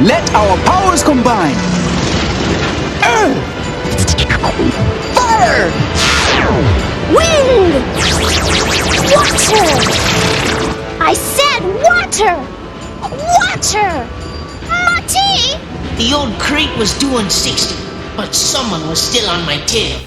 Let our powers combine. Earth! Fire! Wind! Water! I said water! Water! Mati! The old crate was doing 60, but someone was still on my tail.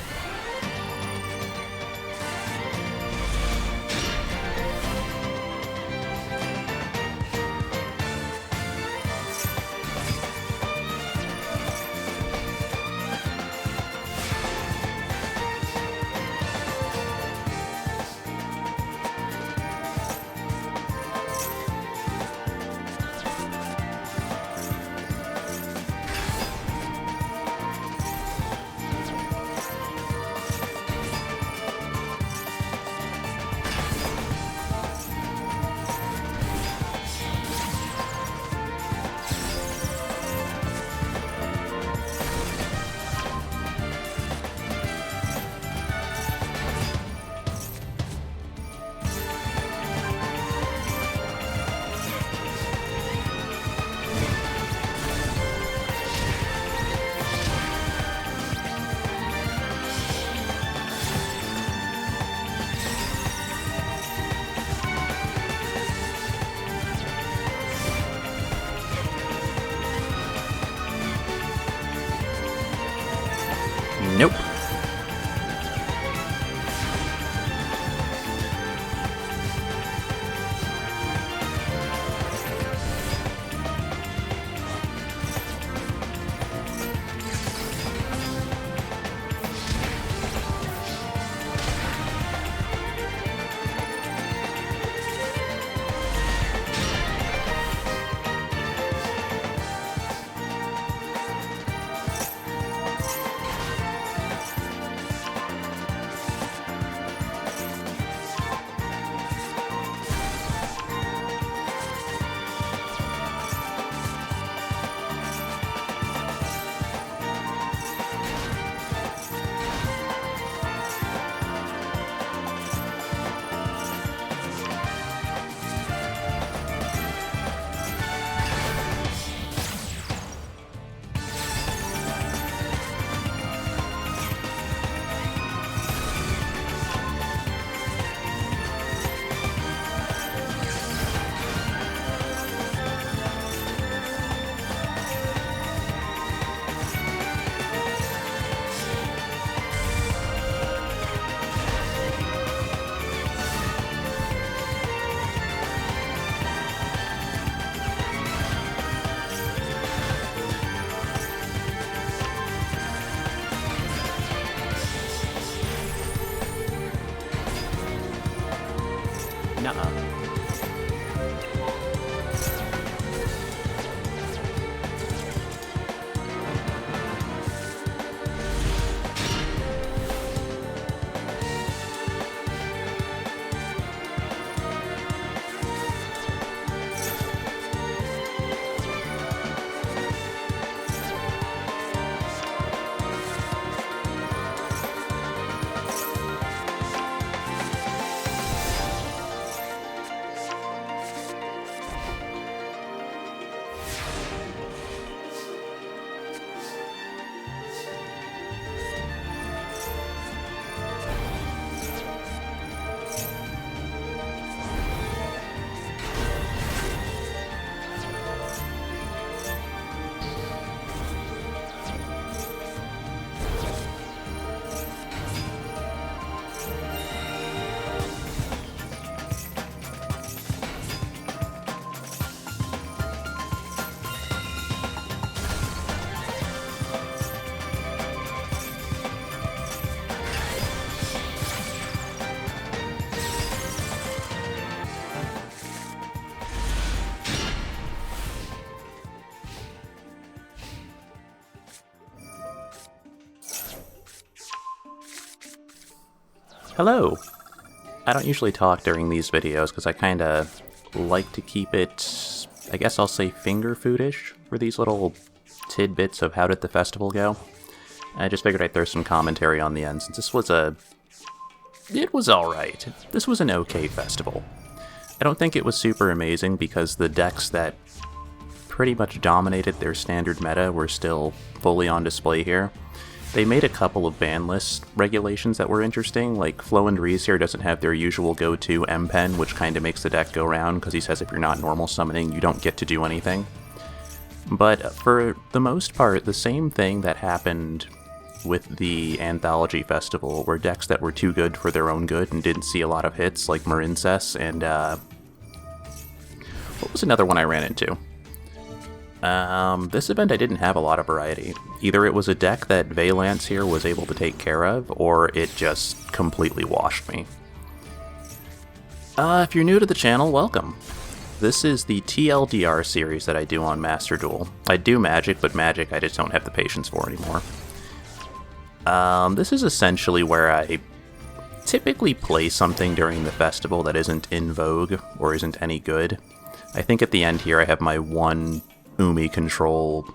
Nope. Nuh-uh. Hello! I don't usually talk during these videos because I kinda like to keep it, I guess I'll say finger foodish for these little tidbits of how did the festival go. I just figured I'd throw some commentary on the end since this was it was alright. This was an okay festival. I don't think it was super amazing because the decks that pretty much dominated their standard meta were still fully on display here. They made a couple of ban list regulations that were interesting, like Flooandereeze here doesn't have their usual go-to M-Pen, which kind of makes the deck go round, because he says if you're not normal summoning, you don't get to do anything. But for the most part, the same thing that happened with the Anthology Festival, where decks that were too good for their own good and didn't see a lot of hits, like Marincess and, what was another one I ran into? This event I didn't have a lot of variety. Either it was a deck that Valance here was able to take care of, or it just completely washed me. If you're new to the channel, welcome. This is the TLDR series that I do on Master Duel. I do Magic, but Magic I just don't have the patience for anymore. This is essentially where I typically play something during the festival that isn't in vogue, or isn't any good. I think at the end here I have my one Umi Control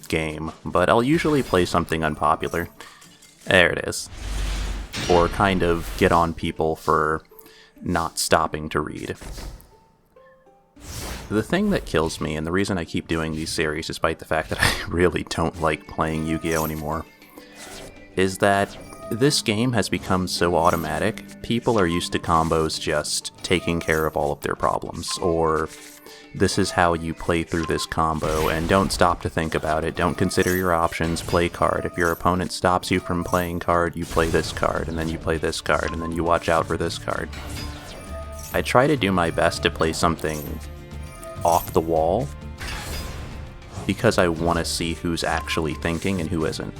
game, but I'll usually play something unpopular. There it is. Or kind of get on people for not stopping to read. The thing that kills me, and the reason I keep doing these series despite the fact that I really don't like playing Yu-Gi-Oh! Anymore, is that this game has become so automatic, people are used to combos just taking care of all of their problems, or this is how you play through this combo, and don't stop to think about it, don't consider your options, play card. If your opponent stops you from playing card, you play this card, and then you play this card, and then you watch out for this card. I try to do my best to play something off the wall, because I want to see who's actually thinking and who isn't.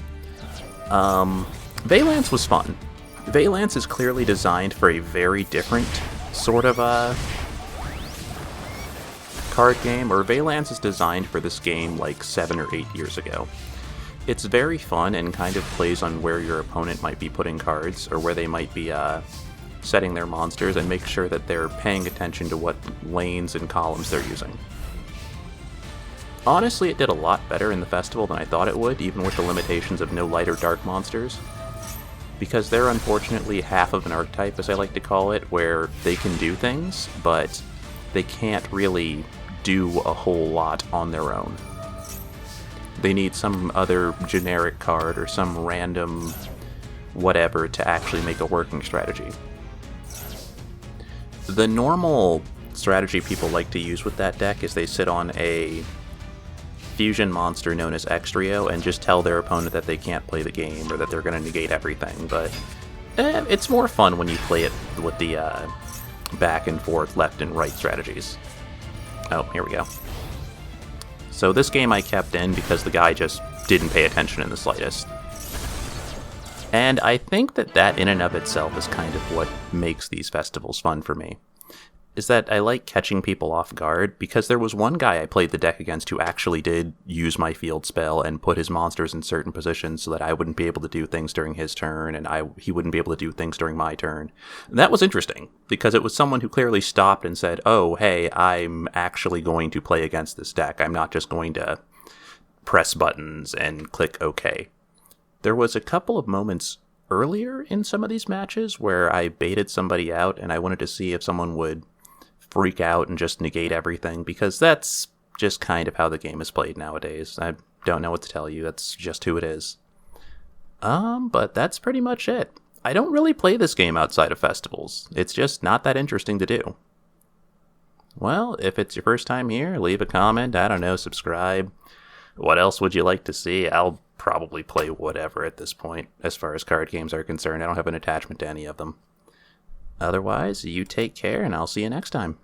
Valance was fun. Valance is clearly designed for a very different sort of, card game, or Valance is designed for this game like 7 or 8 years ago. It's very fun and kind of plays on where your opponent might be putting cards, or where they might be setting their monsters, and make sure that they're paying attention to what lanes and columns they're using. Honestly, it did a lot better in the festival than I thought it would, even with the limitations of no light or dark monsters. Because they're unfortunately half of an archetype, as I like to call it, where they can do things, but they can't really do a whole lot on their own. They need some other generic card or some random whatever to actually make a working strategy. The normal strategy people like to use with that deck is they sit on a fusion monster known as Extrio and just tell their opponent that they can't play the game or that they're going to negate everything, but it's more fun when you play it with the back and forth, left and right strategies. Oh, here we go. So this game I kept in because the guy just didn't pay attention in the slightest. And I think that that in and of itself is kind of what makes these festivals fun for me. Is that I like catching people off guard, because there was one guy I played the deck against who actually did use my field spell and put his monsters in certain positions so that I wouldn't be able to do things during his turn, and he wouldn't be able to do things during my turn. And that was interesting, because it was someone who clearly stopped and said, oh, hey, I'm actually going to play against this deck. I'm not just going to press buttons and click OK. There was a couple of moments earlier in some of these matches where I baited somebody out, and I wanted to see if someone would freak out and just negate everything, because that's just kind of how the game is played nowadays. I don't know what to tell you, that's just who it is. But that's pretty much it. I don't really play this game outside of festivals. It's just not that interesting to do. Well, if it's your first time here, leave a comment, I don't know, subscribe. What else would you like to see? I'll probably play whatever at this point, as far as card games are concerned. I don't have an attachment to any of them. Otherwise, you take care, and I'll see you next time.